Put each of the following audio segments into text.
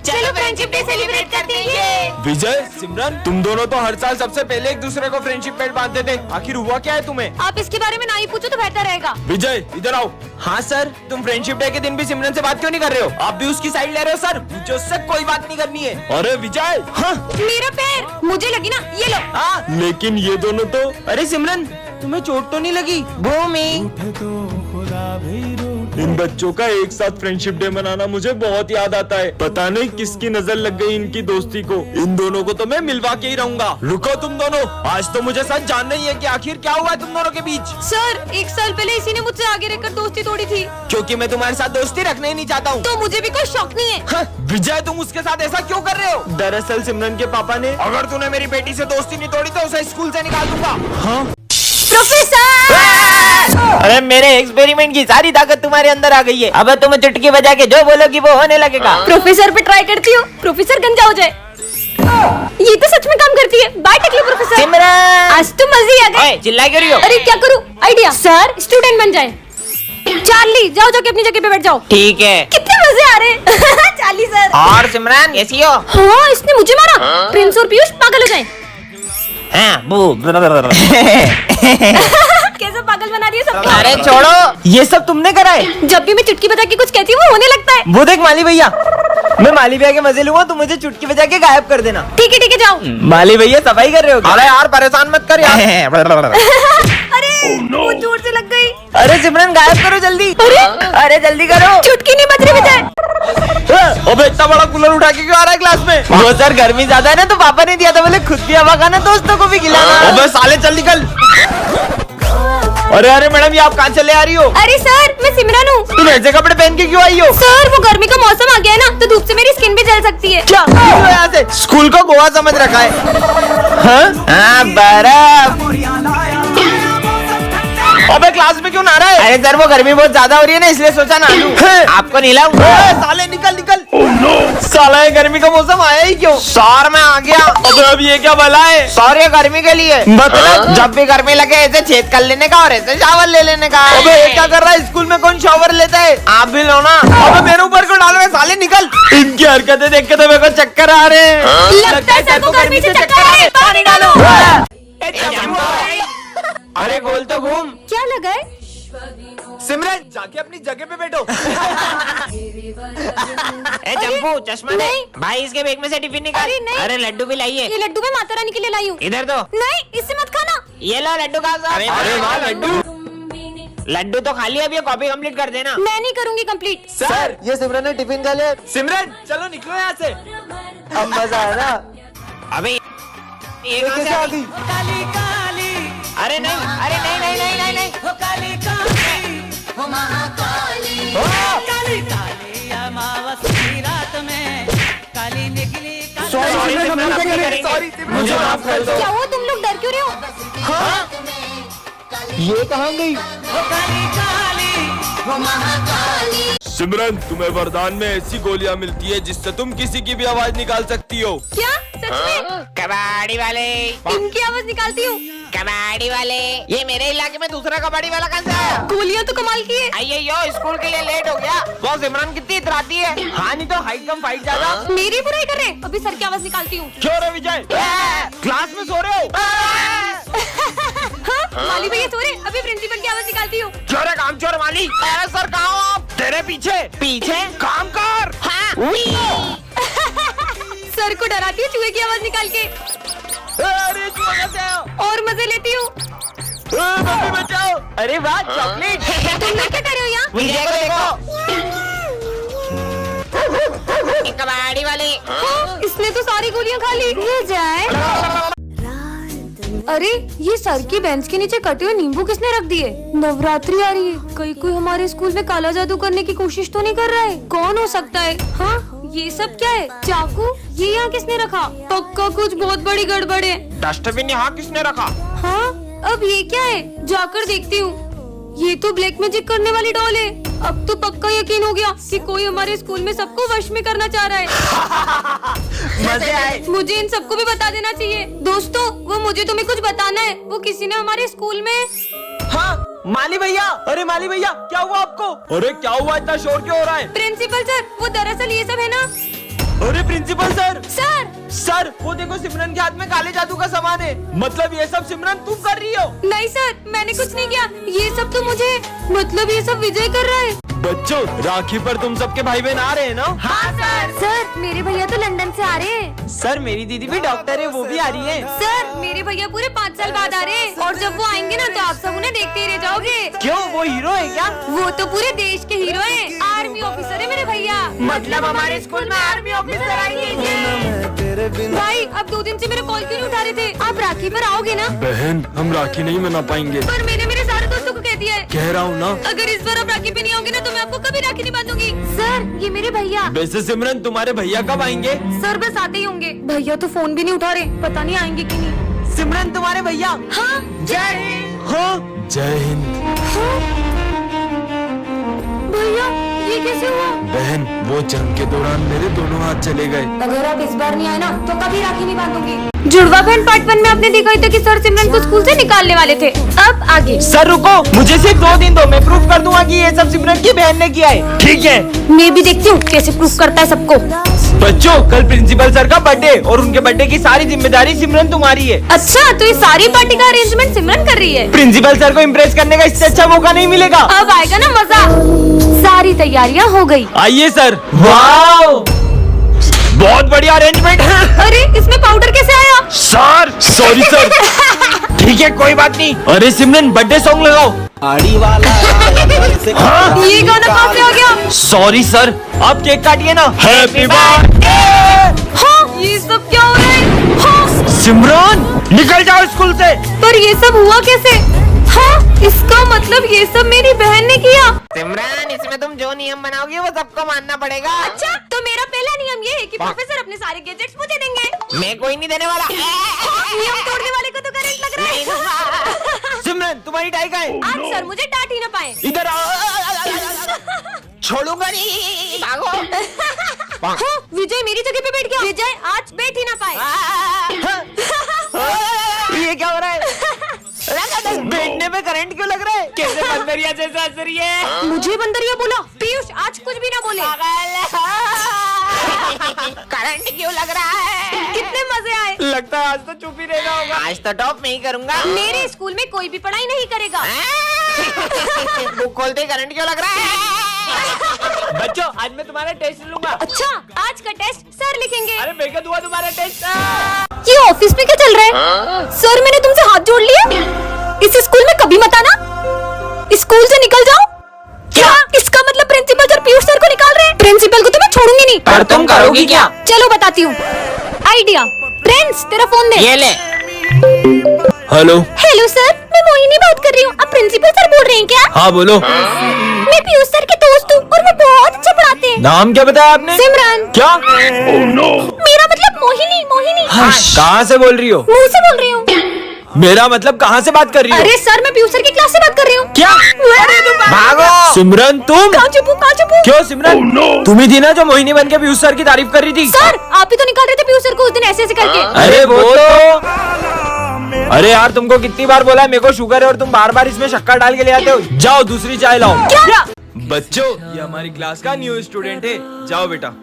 चलो friendship day celebrate करते हैं। विजय, सिमरन, तुम दोनों तो हर साल सबसे पहले एक दूसरे को फ्रेंडशिप बेल्ट बांधते थे, आखिर हुआ क्या है तुम्हें? आप इसके बारे में ना ही पूछो तो बेहतर रहेगा। विजय इधर आओ। हाँ सर, तुम फ्रेंडशिप डे के दिन भी सिमरन से बात क्यों नहीं कर रहे हो? आप भी उसकी साइड ले रहे हो सर, मुझे उससे कोई बात नहीं करनी है। अरे विजय, हाँ मेरा पैर, मुझे लगी ना, ये लो। हाँ, लेकिन ये दोनों तो। अरे सिमरन, तुम्हें चोट तो नहीं लगी? भूमि, इन बच्चों का एक साथ फ्रेंडशिप डे मनाना मुझे बहुत याद आता है। पता नहीं किसकी नजर लग गई इनकी दोस्ती को। इन दोनों को तो मैं मिलवा के ही रहूंगा। रुको तुम दोनों, आज तो मुझे सच जानना ही है कि आखिर क्या हुआ है तुम दोनों के बीच। सर, 1 साल पहले इसी ने मुझसे आगे रहकर दोस्ती तोड़ी थी। क्योंकि मैं तुम्हारे साथ दोस्ती रखना ही नहीं चाहता हूँ। तो मुझे भी कोई शौक नहीं है। हाँ, विजय तुम उसके साथ ऐसा क्यों कर रहे हो? दरअसल सिमरन के पापा ने, अगर तूने मेरी बेटी से दोस्ती नहीं तोड़ी तो उसे स्कूल से निकाल दूंगा। हाँ प्रोफेसर! अरे मेरे एक्सपेरिमेंट की सारी ताकत तुम्हारे अंदर आ गई है। अब तुम चुटकी बजा के जो बोलोगी वो होने लगेगा। प्रोफेसर पे ट्राई करती हूँ, प्रोफेसर गंजा हो जाए। ये तो सच में काम करती है। Bye टकली professor. सिमरन, आज तो मजे आ गए। चिल्ला क्यों रही हो? अरे क्या करूँ? आइडिया। सर, स्टूडेंट बन जाए। चार्ली, जाओ जाके अपनी जगह पे बैठ जाओ। ठीक है। कितने मजे आ रहे हैं। Charlie sir. और सिमरन कैसी हो? हाँ, इसने मुझे मारा। प्रिंस और पीयूष पागल हो जाए। हाँ, बू। कैसे पागल बना दिया सबको। अरे छोड़ो, ये सब तुमने करा है। जब भी मैं चुटकी बजा के कुछ कहती हूँ वो होने लगता है। वो देख माली भैया, मैं माली भैया के मजे लूंगा, तुम मुझे चुटकी बजा के गायब कर देना। ठीक है जाओ। माली भैया सफाई कर रहे हो क्या? अरे यार परेशान मत कर यार। अरे वो जोर से लग गई। अरे सिमरन गायब करो जल्दी। अरे जल्दी करो। चुटकी नहीं बज रही विजय। अबे इतना बड़ा कूलर उठा के क्यों आ रहा है क्लास में? वो सर गर्मी ज्यादा है ना तो पापा ने दिया था, बोले खुद भी हवा खाना दोस्तों को भी खिलाना। अबे साले चल निकल। अरे मैडम, ये आप कहाँ चले आ रही हो? अरे सर, मैं सिमरन हूँ। तुम ऐसे कपड़े पहन के क्यों आई हो? सर, वो गर्मी का मौसम आ गया है ना, तो धूप से मेरी स्किन भी जल सकती है। क्या यहाँ से? स्कूल को गोवा समझ रखा है। हाँ, बर्फ। अबे क्लास में क्यों नहा रहा है? अरे सर वो गर्मी बहुत ज्यादा हो रही है ना, इसलिए सोचा ना लूं। आपको नहलाऊं? साले निकल निकल। साला ये गर्मी का मौसम आया ही क्यों? सर मैं आ गया। अबे अब ये क्या भला है? सर ये गर्मी के लिए, मतलब जब भी गर्मी लगे ऐसे छेद कर लेने का और ऐसे शावर ले लेने का। अबे ये क्या कर रहा है? स्कूल में कौन शावर लेता है? आप भी लो ना। अबे मेरे ऊपर क्यों डाल रहे? साले निकल। इनकी हरकतें देख के तो मेरे को चक्कर आ रहे हैं। लगता है सर को गर्मी से चक्कर आ रहे हैं। पानी डालो। अरे गोल तो घूम। क्या लगा है? सिमरन, जाके अपनी जगह पे बैठो। ए चंपू, चश्मा दे। नहीं। भाई इसके बैग में से टिफिन निकाल। अरे नहीं। अरे लड्डू भी लाइए। ये लड्डू मैं माता रानी के लिए लाई हूँ। इधर दो। नहीं, इससे मत खाना। ये लो लड्डू खा लो। अरे वाह लड्डू। लड्डू तो खाली, अब ये कॉपी कंप्लीट कर देना। मैं नहीं करूँगी कंप्लीट। सर, ये सिमरन ने टिफिन खा लिया। सिमरन चलो निकलो यहाँ से। अब मजा आया ना? अबे ये कहाँ से आ गई? अरे नहीं, अरे नहीं नहीं नहीं नहीं नहीं। सॉरी, मुझे माफ कर दो। क्या हुआ, तुम लोग डर क्यों रहे हो? ये कहाँ गई? सिमरन, तुम्हें वरदान में ऐसी गोलियां मिलती है जिससे तुम किसी की भी आवाज निकाल सकती हो। क्या सच में? कबाड़ी वाले, इनकी आवाज निकालती हूँ। कबाड़ी वाले। ये मेरे इलाके में दूसरा कबाड़ी वाला कहाँ से आया? गोलियाँ तो कमाल की है। अयो स्कूल के लिए लेट हो गया। वो सिमरन कितनी इतराती है। हाँ, नहीं तो हाइट कम फाइट ज्यादा। मेरी बुराई कर रहे हैं। अभी सर की आवाज निकालती हूँ। क्यों रे विजय? क्लास में सो रहे हो? हाँ, माली भैया सो रहे। अभी प्रिंसिपल की आवाज निकालती हूँ। चोर है काम चोर माली। अरे सर कहाँ हो आप? तेरे पीछे पीछे काम कर। हाँ। सर को डराती हूँ चूहे की आवाज निकाल के। अरे चोर कैसे हो? और मजे लेती हूँ। मम्मी बचाओ। अरे वाह चॉकलेट। तुम लोग क्या कर रहे हो यहाँ? विजय को देखो। कबाड़ी वाले। हाँ, इसने तो सारी गोलियाँ खा ली। ये जाए। अरे ये सर की बेंच के नीचे कटे हुए नींबू किसने रख दिए? नवरात्रि आ रही है, कोई हमारे स्कूल में काला जादू करने की कोशिश तो नहीं कर रहा है? कौन हो सकता है? हाँ, ये सब क्या है? चाकू? ये यहाँ किसने रखा? पक्का कुछ बहुत बड़ी गड़बड़ है। डस्टबिन यहाँ किसने रखा? हाँ, अब ये क्या है? जाकर देखती हूँ। ये तो ब्लैक मैजिक करने वाली डॉल है। अब तो पक्का यकीन हो गया कि कोई हमारे स्कूल में सबको वश में करना चाह रहा है। मजे आए। मुझे इन सबको भी बता देना चाहिए। दोस्तों, वो मुझे तुम्हें कुछ बताना है। वो किसी ने हमारे स्कूल में। हाँ माली भैया। अरे माली भैया, क्या हुआ आपको? अरे क्या हुआ, इतना शोर क्यों हो रहा है? प्रिंसिपल सर, वो दरअसल ये सब है ना। अरे प्रिंसिपल सर, सर सर वो देखो सिमरन के हाथ में काले जादू का सामान है। मतलब ये सब सिमरन तुम कर रही हो? नहीं सर, मैंने कुछ नहीं किया। ये सब तो मुझे, मतलब ये सब विजय कर रहा है। बच्चों, राखी पर तुम सबके भाई बहन आ रहे हैं ना? हाँ सर। सर मेरे भैया तो लंदन से आ रहे हैं। सर मेरी दीदी भी डॉक्टर है, वो भी आ रही है। सर मेरे भैया पूरे 5 साल बाद आ रहे हैं और जब वो आएंगे ना तो आप सब उन्हें देखते ही रह जाओगे। क्यों, वो हीरो है क्या? वो तो पूरे देश के हीरो हैं। आर्मी ऑफिसर है मेरे भैया। मतलब हमारे स्कूल में आर्मी ऑफिसर आएंगे। भाई अब 2 दिन से मेरा कॉल क्यों नहीं उठा रहे थे? आप राखी पर आओगे ना? बहन, हम राखी नहीं मना पाएंगे। पर मैंने मेरे सारे दोस्तों को कह दिया है। कह रहा हूँ ना। अगर इस बार आप राखी पे नहीं आओगे ना तो मैं आपको कभी राखी नहीं बांधूंगी। सर ये मेरे भैया। वैसे सिमरन तुम्हारे भैया कब आएंगे? सर बस आते ही होंगे। भैया तो फोन भी नहीं उठा रहे, पता नहीं आएंगे कि नहीं। सिमरन तुम्हारे भैया। हाँ जय हिंद। हाँ जय हिंद। भैया ये कैसे हुआ? बहन, वो जंग के दौरान मेरे दोनों हाथ चले गए। अगर आप इस बार नहीं आए ना तो कभी राखी नहीं बांधूंगी। जुड़वा बहन पार्ट 1 में आपने देखा ही था कि सर सिमरन को स्कूल से निकालने वाले थे। अब आगे। सर रुको, मुझे सिर्फ 2 दिन दो, मैं प्रूफ कर दूंगा कि ये सब सिमरन की बहन ने किया है। ठीक है। मैं भी देखती हूँ कैसे प्रूफ करता है सबको। बच्चों, कल प्रिंसिपल सर का बर्थडे और उनके बर्थडे की सारी जिम्मेदारी सिमरन तुम्हारी है। अच्छा तो ये सारी पार्टी का अरेंजमेंट सिमरन कर रही है। प्रिंसिपल सर को इम्प्रेस करने का इससे अच्छा मौका नहीं मिलेगा। अब आएगा ना मजा। सारी तैयारियां हो गई। आइए सर। वाओ, बहुत बढ़िया अरेंजमेंट है। अरे इसमें पाउडर कैसे आया? Sir sorry sir. ठीक है कोई बात नहीं। अरे सिमरन, बर्थडे सॉन्ग लगाओ। आड़ी वाला। हाँ? ये गाना कहाँ से आ गया? सॉरी सर, आप केक काटिए ना। Happy birthday. हाँ ये सब क्या हो रहा है? हाँ सिमरन निकल जाओ स्कूल से। पर ये सब हुआ कैसे? हाँ इसका मतलब ये सब मेरी बहन ने किया। सिमरन, इसमें तुम जो नियम बनाओगी वो सबको मानना पड़ेगा। अच्छा तो मेरा पहला नियम ये है कि प्रोफेसर अपने सारे गैजेट्स मुझे देंगे। मैं कोई नहीं देने वाला। नियम तोड़ने वाले को तो करंट लग रहा है। सिमरन, तुम्हारी टाई कहाँ है? आज सर मुझे डांट ही ना पाए। इधर आओ। छोड़ूंगा नहीं, भागो। हाँ, विजय मेरी जगह पे बैठ गया। विजय आज बैठ ही ना पाए। ये क्या हो रहा है? बैठने में करंट क्यों लग रहा है? कैसे बंदरिया जैसा हंस रही है? मुझे बंदरिया बोला? पीयूष आज कुछ भी ना बोले। करंट क्यों लग रहा है? कितने मजे आए। लगता है आज तो चुप ही रहना होगा। आज तो टॉप नहीं करूंगा। मेरे स्कूल में कोई भी पढ़ाई नहीं करेगा। बुक खोलते ही करंट क्यों लग रहा है? बच्चों, आज मैं तुम्हारा टेस्ट लूंगा। अच्छा आज का टेस्ट सर लिखेंगे। अरे मैं क्या दूंगा तुम्हारा टेस्ट? ये ऑफिस में क्या चल रहा है? सर मैंने तुमसे हाथ जोड़ लिया। इस स्कूल में कभी मत आना। स्कूल से निकल जाओ। क्या इसका मतलब प्रिंसिपल सर पीयूष सर को निकाल रहे हैं? प्रिंसिपल को तो मैं छोड़ूंगी नहीं। पर तुम करोगी क्या? चलो बताती हूँ आइडिया। प्रिंस तेरा फोन दे। ये ले। हेलो। हेलो सर, मैं मोहिनी बात कर रही हूँ। आप प्रिंसिपल सर बोल रहे हैं क्या? हाँ बोलो। मैं पीयूष सर के दोस्त हूँ और वो बहुत अच्छा पढ़ाते हैं। नाम क्या बताया आपने? सिमरन। क्या? मेरा मतलब मोहिनी। मोहिनी कहाँ से बोल रही हो? मुंह से बोल रही हूँ। मेरा मतलब कहाँ से बात कर रही हो? अरे सर मैं पीयूष सर की क्लास से बात कर रही हूँ। क्या? भागो। सिमरन तुम? कहाँ छुपू? क्यों सिमरन? तुम ही थी ना जो मोहिनी बन के पीयूष सर की तारीफ कर रही थी। सर आप ही तो निकाल रहे थे पीयूष सर को उस दिन ऐसे करके। अरे वो तो। अरे यार तुमको कितनी बार बोला है, मेरे को शुगर है और तुम बार बार इसमें शक्कर डाल के ले आते हो। जाओ दूसरी चाय लाओ। क्या? बच्चों, ये हमारी क्लास का न्यू स्टूडेंट है। जाओ बेटा।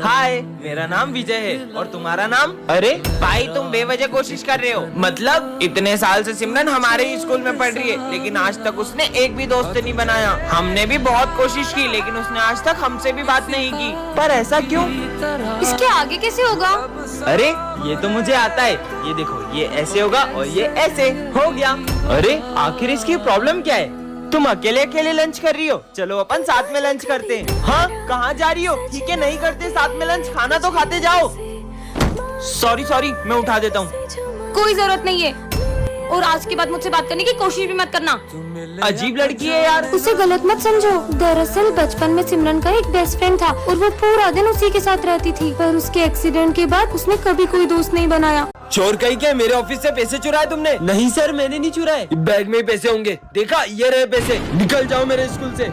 हाय, मेरा नाम विजय है और तुम्हारा नाम? अरे भाई, तुम बेवजह कोशिश कर रहे हो। मतलब इतने साल से सिमरन हमारे ही स्कूल में पढ़ रही है, लेकिन आज तक उसने एक भी दोस्त नहीं बनाया। हमने भी बहुत कोशिश की, लेकिन उसने आज तक हमसे भी बात नहीं की। पर ऐसा क्यों? इसके आगे कैसे होगा? अरे ये तो मुझे आता है। ये देखो, ये ऐसे होगा और ये ऐसे हो गया। अरे आखिर इसकी प्रॉब्लम क्या है? तुम अकेले अकेले लंच कर रही हो। चलो अपन साथ में लंच करते हैं। हाँ, कहाँ जा रही हो? ठीक है, नहीं करते साथ में लंच, खाना तो खाते जाओ। सॉरी, मैं उठा देता हूँ। कोई जरूरत नहीं है और आज के बाद मुझसे बात करने की कोशिश भी मत करना। अजीब लड़की है यार। उसे गलत मत समझो। दरअसल बचपन में सिमरन का एक बेस्ट फ्रेंड था और वो पूरा दिन उसी के साथ रहती थी। पर उसके एक्सीडेंट के बाद उसने कभी कोई दोस्त नहीं बनाया। चोर कहीं क्या? मेरे ऑफिस से पैसे चुराए तुमने? नहीं सर, मैंने नहीं चुराए। बैग में ही पैसे होंगे। देखा, ये रहे पैसे। निकल जाओ मेरे स्कूल से।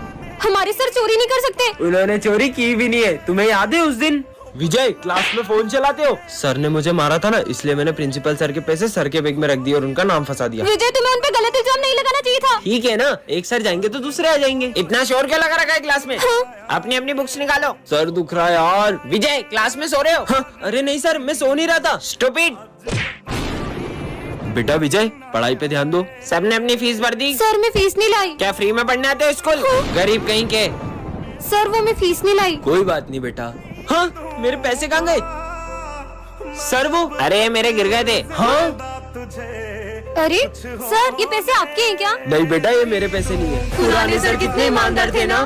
हमारे सर चोरी नहीं कर सकते। उन्होंने चोरी की भी नहीं है। तुम्हें याद है उस दिन? विजय क्लास में फोन चलाते हो? सर ने मुझे मारा था ना, इसलिए मैंने प्रिंसिपल सर के पैसे सर के बैग में रख दिए और उनका नाम फंसा दिया। विजय तुम्हें उन पे गलत इल्जाम नहीं लगाना चाहिए था। ठीक है ना, एक सर जाएंगे तो दूसरे आ जाएंगे। इतना शोर क्यों लगा रखा है क्लास में? अपनी अपनी बुक्स निकालो। सर दुख रहा है यार। विजय क्लास में सो रहे हो? हाँ, अरे नहीं सर, मैं सो नहीं रहा था। स्टूपिड। बेटा विजय पढ़ाई पे ध्यान दो। सबने अपनी फीस भर दी? सर मैं फीस नहीं लाई। क्या फ्री में पढ़ने आते हो स्कूल? गरीब कहीं के। सर वो मैं फीस नहीं लाई। कोई बात नहीं बेटा। हाँ, मेरे पैसे कहाँ गए? सर वो, अरे मेरे गिर गए थे। हाँ अरे सर ये पैसे आपके हैं क्या? नहीं बेटा, ये मेरे पैसे नहीं है। पुराने सर कितने ईमानदार थे ना।